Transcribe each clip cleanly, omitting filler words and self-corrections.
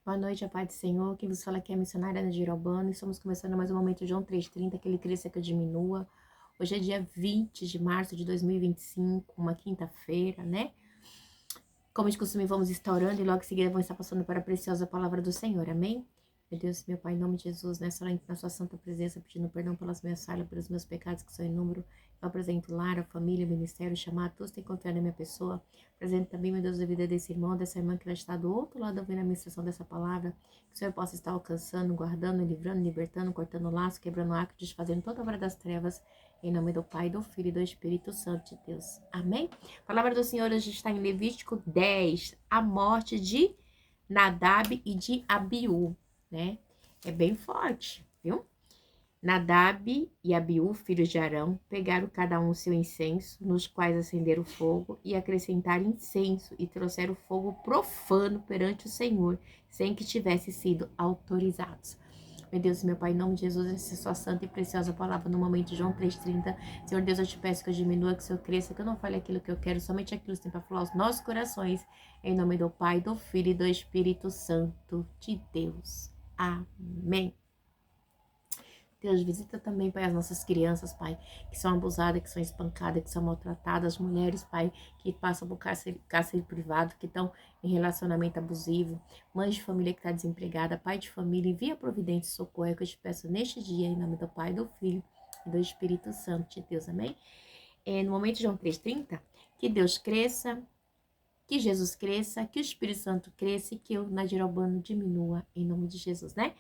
Boa noite, a paz do Senhor. Quem vos fala aqui é a missionária Ana Girobano. E estamos começando mais um momento João 3,30, que ele cresça, que eu diminua. Hoje é dia 20 de março de 2025, uma quinta-feira, né? Como de costume, vamos estar orando e logo em seguida vamos estar passando para a preciosa palavra do Senhor. Amém? Meu Deus, meu Pai, em nome de Jesus, nessa hora, na sua santa presença, pedindo perdão pelas minhas falhas, pelos meus pecados que são em número. Eu apresento lar, a família, o ministério, chamar a todos que confiar na minha pessoa. Apresento também, meu Deus, a vida desse irmão, dessa irmã que vai estar do outro lado ouvindo a ministração dessa palavra. Que o Senhor possa estar alcançando, guardando, livrando, libertando, cortando laço, quebrando arco, desfazendo toda a obra das trevas. Em nome do Pai, do Filho e do Espírito Santo de Deus. Amém? A palavra do Senhor hoje está em Levítico 10, a morte de Nadab e de Abiú, né? É bem forte, viu? Nadab e Abiú, filhos de Arão, pegaram cada um seu incenso, nos quais acenderam fogo, e acrescentaram incenso, e trouxeram fogo profano perante o Senhor, sem que tivesse sido autorizados. Meu Deus, meu Pai, em nome de Jesus, essa sua santa e preciosa palavra no momento de João 3,30. Senhor Deus, eu te peço que eu diminua, que o Senhor cresça, que eu não fale aquilo que eu quero, somente aquilo que tem para falar aos nossos corações. Em nome do Pai, do Filho e do Espírito Santo de Deus. Amém. Deus, visita também, Pai, as nossas crianças, Pai, que são abusadas, que são espancadas, que são maltratadas, mulheres, Pai, que passam por cárcere privado, que estão em relacionamento abusivo, mães de família que está desempregada, pai de família, envia providência e socorro, é que eu te peço neste dia, em nome do Pai, do Filho e do Espírito Santo de Deus, amém? No momento de João 3,30, que Deus cresça, que Jesus cresça, que o Espírito Santo cresça e que eu, Nadir Albano, diminua, em nome de Jesus, né?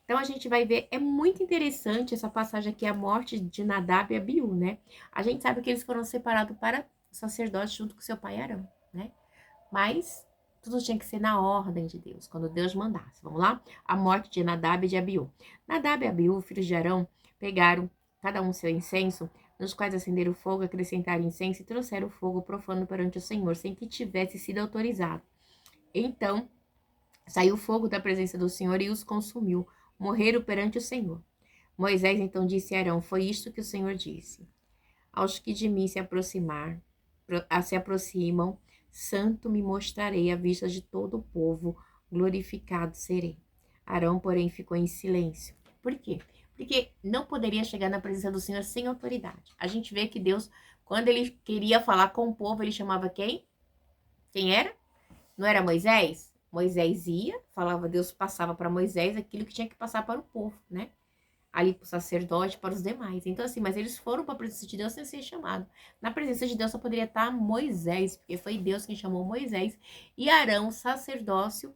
Então, a gente vai ver, é muito interessante essa passagem aqui, a morte de Nadab e Abiú, né? A gente sabe que eles foram separados para sacerdote junto com seu pai Arão, né? Mas tudo tinha que ser na ordem de Deus, quando Deus mandasse. Vamos lá? A morte de Nadab e de Abiú. Nadab e Abiú, filhos de Arão, pegaram cada um seu incenso, nos quais acenderam fogo, acrescentaram incenso e trouxeram fogo profano perante o Senhor, sem que tivesse sido autorizado. Então, saiu fogo da presença do Senhor e os consumiu. Morreram perante o Senhor. Moisés então disse a Arão: foi isto que o Senhor disse. Aos que de mim se aproximam, santo me mostrarei à vista de todo o povo, glorificado serei. Arão, porém, ficou em silêncio. Por quê? Porque não poderia chegar na presença do Senhor sem autoridade. A gente vê que Deus, quando ele queria falar com o povo, ele chamava quem? Quem era? Não era Moisés? Moisés ia, falava, Deus passava para Moisés aquilo que tinha que passar para o povo, né? Ali para o sacerdote, para os demais. Então, assim, mas eles foram para a presença de Deus sem ser chamado. Na presença de Deus só poderia estar Moisés, porque foi Deus quem chamou Moisés. E Arão, sacerdote,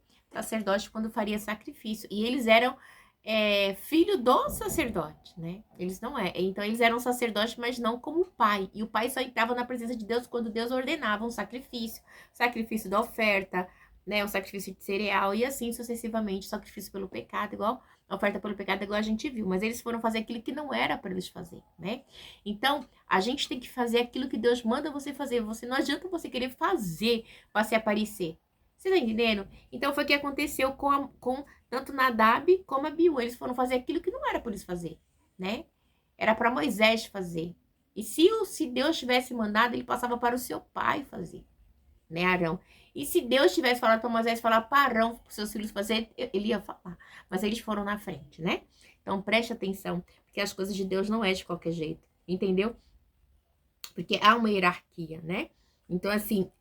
quando faria sacrifício. E eles eram filho do sacerdote, né? Eles não é. Então, eles eram sacerdotes, mas não como pai. E o pai só entrava na presença de Deus quando Deus ordenava um sacrifício da oferta, né? O sacrifício de cereal e assim sucessivamente, sacrifício pelo pecado, igual a oferta pelo pecado, igual a gente viu, mas eles foram fazer aquilo que não era para eles fazer, né? Então, a gente tem que fazer aquilo que Deus manda você fazer. Você não adianta você querer fazer para se aparecer. Você tá entendendo? Então, foi o que aconteceu com tanto Nadab como Abiú. Eles foram fazer aquilo que não era para eles fazer, né? Era para Moisés fazer. E se Deus tivesse mandado, ele passava para o seu pai fazer, né, Arão? E se Deus tivesse falado para Moisés falar para Arão, para os seus filhos fazer, ele ia falar. Mas eles foram na frente, né? Então preste atenção, porque as coisas de Deus não é de qualquer jeito, entendeu? Porque há uma hierarquia, né? Então, assim,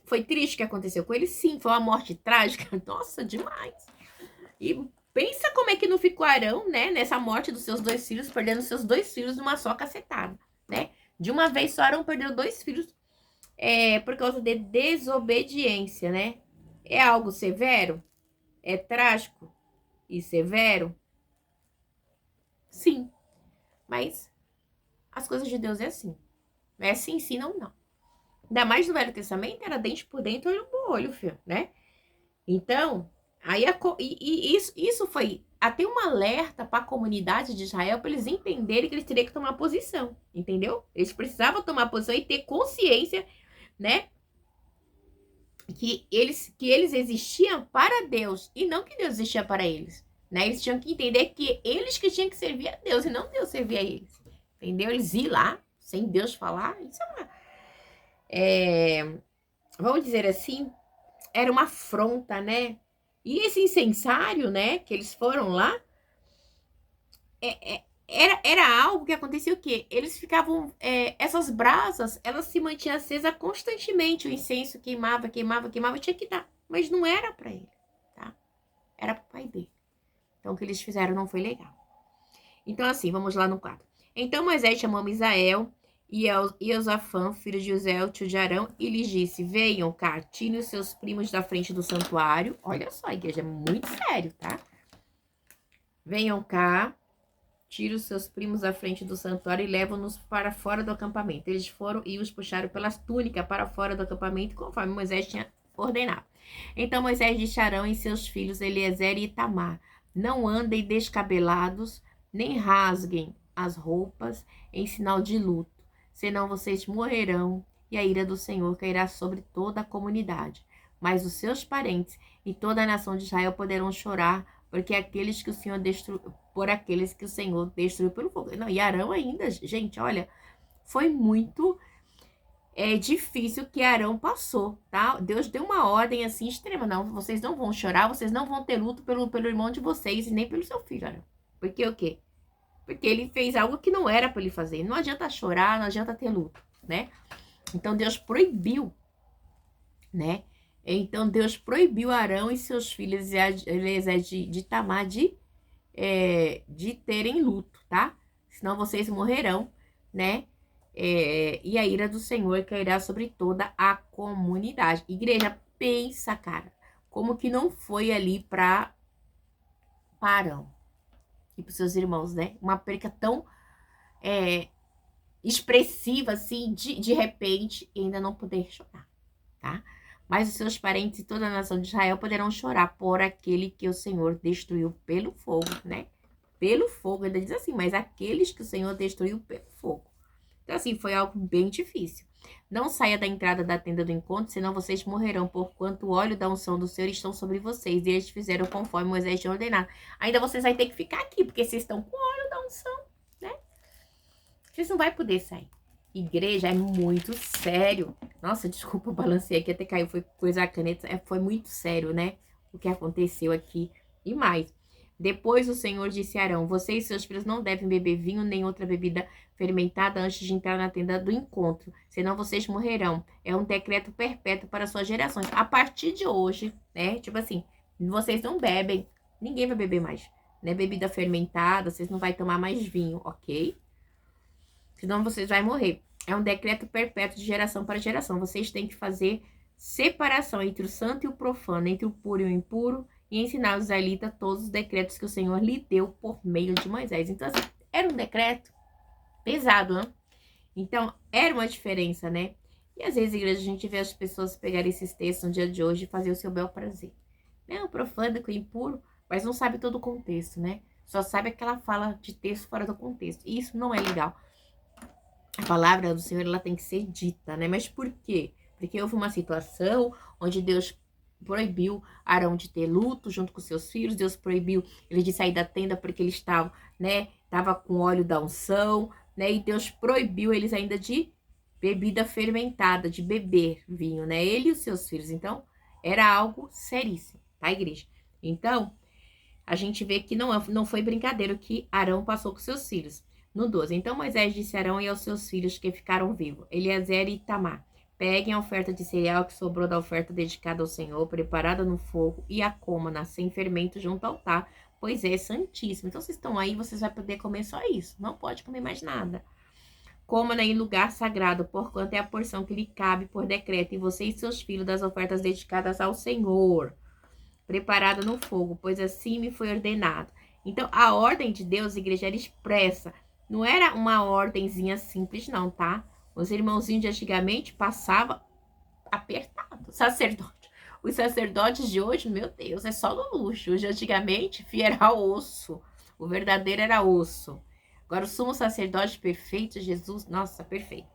foi triste o que aconteceu com ele, sim, foi uma morte trágica, nossa, demais. E pensa como é que não ficou Arão, né, nessa morte dos seus 2 filhos, perdendo seus 2 filhos numa só cacetada, né? De uma vez só, Arão perdeu 2 filhos por causa de desobediência, né? É algo severo? É trágico e severo? Sim, mas as coisas de Deus é assim. Não é assim, sim, não, não. Ainda mais no Velho Testamento, era dente por dentro, olho por olho, filho, né? Então, aí isso foi até um alerta para a comunidade de Israel, para eles entenderem que eles teriam que tomar posição, entendeu? Eles precisavam tomar posição e ter consciência, né? Que eles existiam para Deus e não que Deus existia para eles, né? Eles tinham que entender que eles que tinham que servir a Deus e não Deus servir a eles, entendeu? Eles iam lá sem Deus falar, isso vamos dizer assim, era uma afronta, né? E esse incensário, né, que eles foram lá, era algo que acontecia o quê? Eles ficavam, essas brasas, elas se mantinham acesas constantemente, o incenso queimava, queimava, queimava, tinha que dar, mas não era para ele, tá? Era para o pai dele. Então, o que eles fizeram não foi legal. Então, assim, vamos lá no quadro. Então, Moisés chamou Misael e Eusafã, filho de Uziel, tio de Arão, e lhes disse, venham cá, tirem os seus primos da frente do santuário. Olha só, a igreja é muito sério, tá? Venham cá, tire os seus primos à frente do santuário e levam-nos para fora do acampamento. Eles foram e os puxaram pelas túnicas para fora do acampamento, conforme Moisés tinha ordenado. Então Moisés disse a Arão e seus filhos Eliezer e Itamar, não andem descabelados, nem rasguem as roupas em sinal de luto, senão vocês morrerão e a ira do Senhor cairá sobre toda a comunidade. Mas os seus parentes e toda a nação de Israel poderão chorar, porque aqueles que o Senhor destruiu, por aqueles que o Senhor destruiu pelo fogo. Não, e Arão ainda, gente, olha, foi muito difícil que Arão passou, tá? Deus deu uma ordem assim extrema, não, vocês não vão chorar, vocês não vão ter luto pelo irmão de vocês e nem pelo seu filho, Arão. Porque o quê? Porque ele fez algo que não era para ele fazer. Não adianta chorar, não adianta ter luto, né? Então Deus proibiu, né? Então Deus proibiu Arão e seus filhos de Tamar de terem luto, tá? Senão vocês morrerão, né? E a ira do Senhor cairá sobre toda a comunidade. Igreja, pensa, cara, como que não foi ali para Arão e para seus irmãos, né? Uma perca tão expressiva assim, de repente, e ainda não poder chorar, tá? Mas os seus parentes e toda a nação de Israel poderão chorar por aquele que o Senhor destruiu pelo fogo, né? Pelo fogo, ainda diz assim, mas aqueles que o Senhor destruiu pelo fogo. Então, assim, foi algo bem difícil. Não saia da entrada da tenda do encontro, senão vocês morrerão, porquanto o óleo da unção do Senhor estão sobre vocês. E eles fizeram conforme Moisés tinha ordenado. Ainda vocês vão ter que ficar aqui, porque vocês estão com o óleo da unção, né? Vocês não vão poder sair. Igreja é muito sério. Nossa, desculpa, eu balancei aqui, até caiu, foi coisa a caneta. Foi muito sério, né? O que aconteceu aqui. E mais. Depois o Senhor disse a Arão, você e seus filhos não devem beber vinho nem outra bebida fermentada antes de entrar na tenda do encontro, senão vocês morrerão. É um decreto perpétuo para suas gerações. A partir de hoje, né? Tipo assim, vocês não bebem, ninguém vai beber mais, né? Bebida fermentada, vocês não vão tomar mais vinho, ok? Senão vocês vão morrer. É um decreto perpétuo de geração para geração. Vocês têm que fazer separação entre o santo e o profano, entre o puro e o impuro, e ensinar aos israelitas todos os decretos que o Senhor lhe deu por meio de Moisés. Então, assim, era um decreto pesado, né? Então, era uma diferença, né? E às vezes, igreja, a gente vê as pessoas pegarem esses textos no dia de hoje e fazer o seu bel prazer. Né? O profano com o impuro, mas não sabe todo o contexto, né? Só sabe aquela fala de texto fora do contexto. E isso não é legal. A palavra do Senhor, ela tem que ser dita, né? Mas por quê? Porque houve uma situação onde Deus proibiu Arão de ter luto junto com seus filhos. Deus proibiu ele de sair da tenda porque eles estavam, né? Tava com óleo da unção, né? E Deus proibiu eles ainda de bebida fermentada, de beber vinho, né? Ele e os seus filhos. Então, era algo seríssimo, tá, igreja? Então, a gente vê que não foi brincadeira o que Arão passou com seus filhos. No 12, então Moisés disse a Arão e aos seus filhos que ficaram vivos, Eliezer e Itamar, peguem a oferta de cereal que sobrou da oferta dedicada ao Senhor, preparada no fogo, e a coma-na sem fermento junto ao altar, pois é santíssimo. Então, vocês estão aí, vocês vão poder comer só isso, não pode comer mais nada. Coma-na em lugar sagrado, porquanto é a porção que lhe cabe por decreto, e você e seus filhos das ofertas dedicadas ao Senhor, preparada no fogo, pois assim me foi ordenado. Então, a ordem de Deus, igreja, era expressa. Não era uma ordenzinha simples, não, tá? Os irmãozinhos de antigamente passavam apertado. Sacerdote. Os sacerdotes de hoje, meu Deus, é só no luxo. Os de antigamente, era osso. O verdadeiro era osso. Agora, o sumo sacerdote perfeito, Jesus, nossa, perfeito.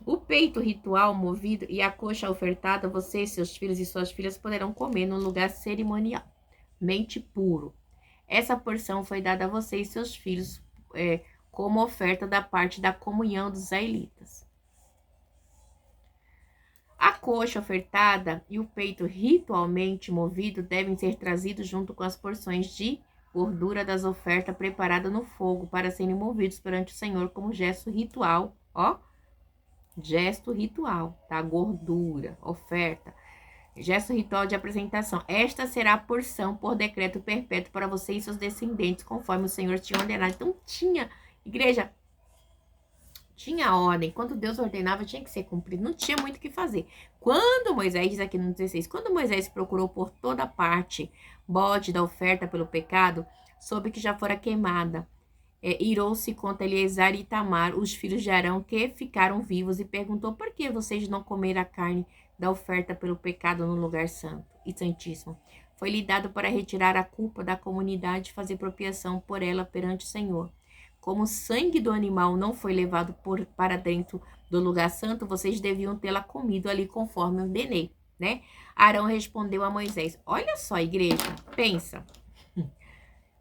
O peito ritual movido e a coxa ofertada, você, seus filhos e suas filhas poderão comer num lugar cerimonialmente puro. Essa porção foi dada a você e seus filhos como oferta da parte da comunhão dos israelitas. A coxa ofertada e o peito ritualmente movido devem ser trazidos junto com as porções de gordura das ofertas preparadas no fogo para serem movidos perante o Senhor como gesto ritual, ó, gesto ritual, tá? Gordura, oferta, gesto ritual de apresentação. Esta será a porção por decreto perpétuo para você e seus descendentes, conforme o Senhor tinha ordenado. Então tinha, igreja, tinha ordem. Quando Deus ordenava, tinha que ser cumprido. Não tinha muito o que fazer. Quando Moisés, diz aqui no 16, quando Moisés procurou por toda parte bode da oferta pelo pecado, soube que já fora queimada. Irou-se contra Eleazar e Itamar, os filhos de Arão, que ficaram vivos, e perguntou: por que vocês não comeram a carne da oferta pelo pecado no lugar santo e santíssimo? Foi-lhe dado para retirar a culpa da comunidade e fazer propiação por ela perante o Senhor. Como o sangue do animal não foi levado para dentro do lugar santo, vocês deviam tê-la comido ali conforme eu ordenei, né? Arão respondeu a Moisés: olha só, igreja, pensa.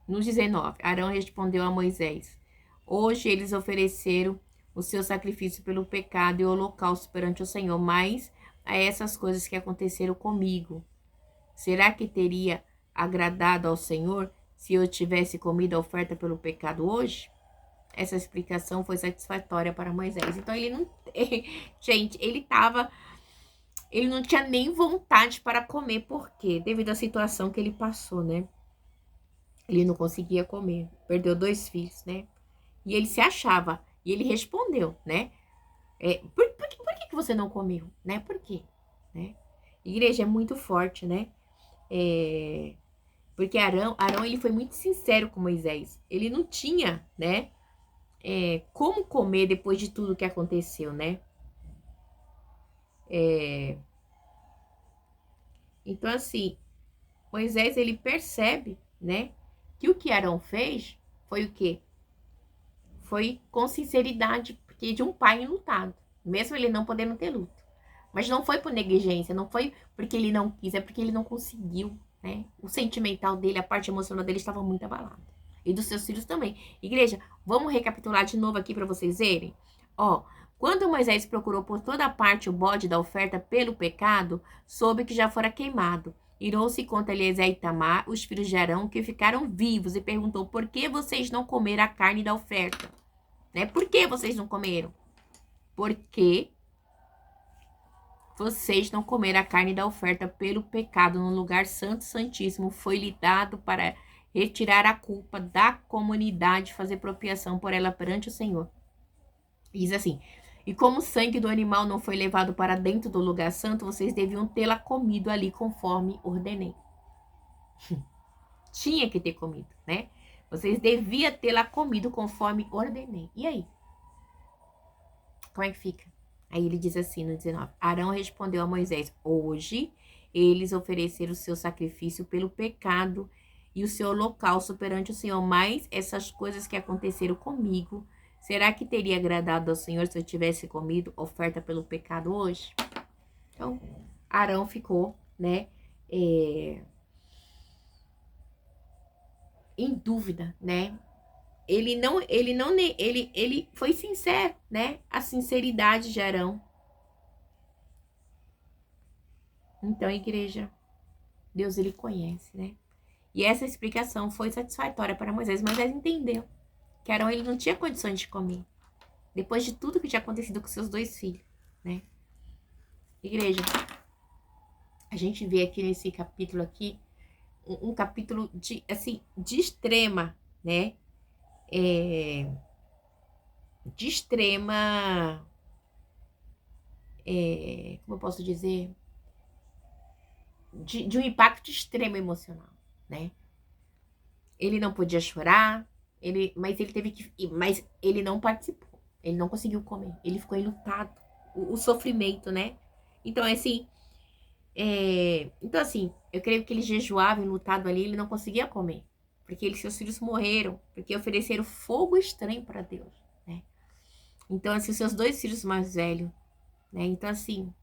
No 19, Arão respondeu a Moisés: hoje eles ofereceram o seu sacrifício pelo pecado e o holocausto perante o Senhor, mas a essas coisas que aconteceram comigo, será que teria agradado ao Senhor se eu tivesse comido a oferta pelo pecado hoje? Essa explicação foi satisfatória para Moisés. Então ele não, gente, ele não tinha nem vontade para comer, por quê? Devido à situação que ele passou, né? Ele não conseguia comer, perdeu 2 filhos, né? E ele se achava, e ele respondeu, né? Por que você não comeu, né? Por quê? Né? Igreja é muito forte, né? Porque Arão, ele foi muito sincero com Moisés. Ele não tinha, né? Como comer depois de tudo que aconteceu, né? Então, assim, Moisés, ele percebe, né? Que o que Arão fez foi o quê? Foi com sinceridade, porque de um pai enlutado, mesmo ele não podendo ter luto. Mas não foi por negligência, não foi porque ele não quis, é porque ele não conseguiu, né? O sentimental dele, a parte emocional dele estava muito abalada. E dos seus filhos também. Igreja, vamos recapitular de novo aqui para vocês verem? Ó, quando Moisés procurou por toda parte o bode da oferta pelo pecado, soube que já fora queimado. Irou-se contra Eleazar e Itamar, os filhos de Arão, que ficaram vivos, e perguntou: por que vocês não comeram a carne da oferta? Né? Por que vocês não comeram? Porque vocês não comeram a carne da oferta pelo pecado no lugar santo santíssimo, foi-lhe dado para retirar a culpa da comunidade, fazer propiação por ela perante o Senhor. Diz assim: e como o sangue do animal não foi levado para dentro do lugar santo, vocês deviam tê-la comido ali conforme ordenei. Tinha que ter comido, né? Vocês deviam tê-la comido conforme ordenei. E aí? Como é que fica? Aí ele diz assim no 19: Arão respondeu a Moisés: hoje eles ofereceram o seu sacrifício pelo pecado e o seu holocausto perante o Senhor, mas essas coisas que aconteceram comigo, será que teria agradado ao Senhor se eu tivesse comido oferta pelo pecado hoje? Então, Arão ficou, né, em dúvida, né? Ele foi sincero, né? A sinceridade de Arão. Então, igreja, Deus, ele conhece, né? E essa explicação foi satisfatória para Moisés. Moisés entendeu que Arão, ele não tinha condições de comer, depois de tudo que tinha acontecido com seus 2 filhos, né? Igreja, a gente vê aqui nesse capítulo aqui, um capítulo de, assim, de extrema, né? De extrema, como eu posso dizer? De um impacto extremo emocional, né? Ele não podia chorar, mas ele teve que, mas ele não participou, ele não conseguiu comer, ele ficou enlutado, o sofrimento, né? Então, assim, então, assim, eu creio que ele jejuava enlutado ali, ele não conseguia comer, porque seus filhos morreram, porque ofereceram fogo estranho para Deus, né? Então, assim, os seus 2 filhos mais velhos, né? Então, assim,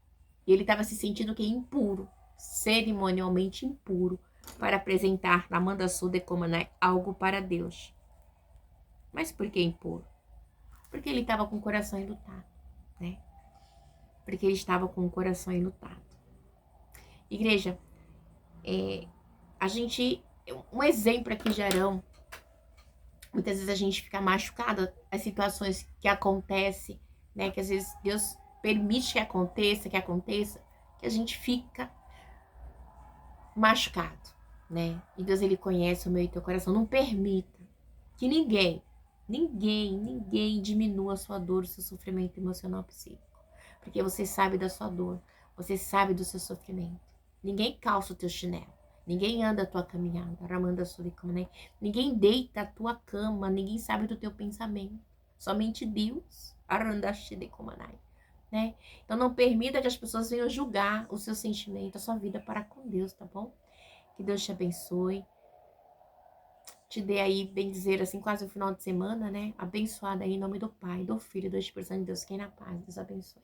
ele estava se sentindo que impuro, cerimonialmente impuro, para apresentar na manda suda como, né, algo para Deus. Mas por que impuro? Porque ele estava com o coração enlutado, né? porque ele estava com o coração enlutado. Igreja, a gente, um exemplo aqui de Arão, muitas vezes a gente fica machucado, as situações que acontecem, né, que às vezes Deus permite que aconteça, que a gente fica machucado, né? E Deus, ele conhece o meu e teu coração. Não permita que ninguém diminua a sua dor, o seu sofrimento emocional psíquico. Porque você sabe da sua dor, você sabe do seu sofrimento. Ninguém calça o teu chinelo, ninguém anda a tua caminhada, né? Ninguém deita a tua cama, ninguém sabe do teu pensamento. Somente Deus, né? Então não permita que as pessoas venham julgar o seu sentimento, a sua vida para com Deus, tá bom? Que Deus te abençoe. Te dê aí, bem dizer, assim, quase o final de semana, né? Abençoada aí em nome do Pai, do Filho e do Espírito Santo de Deus. Quem na paz, Deus abençoe.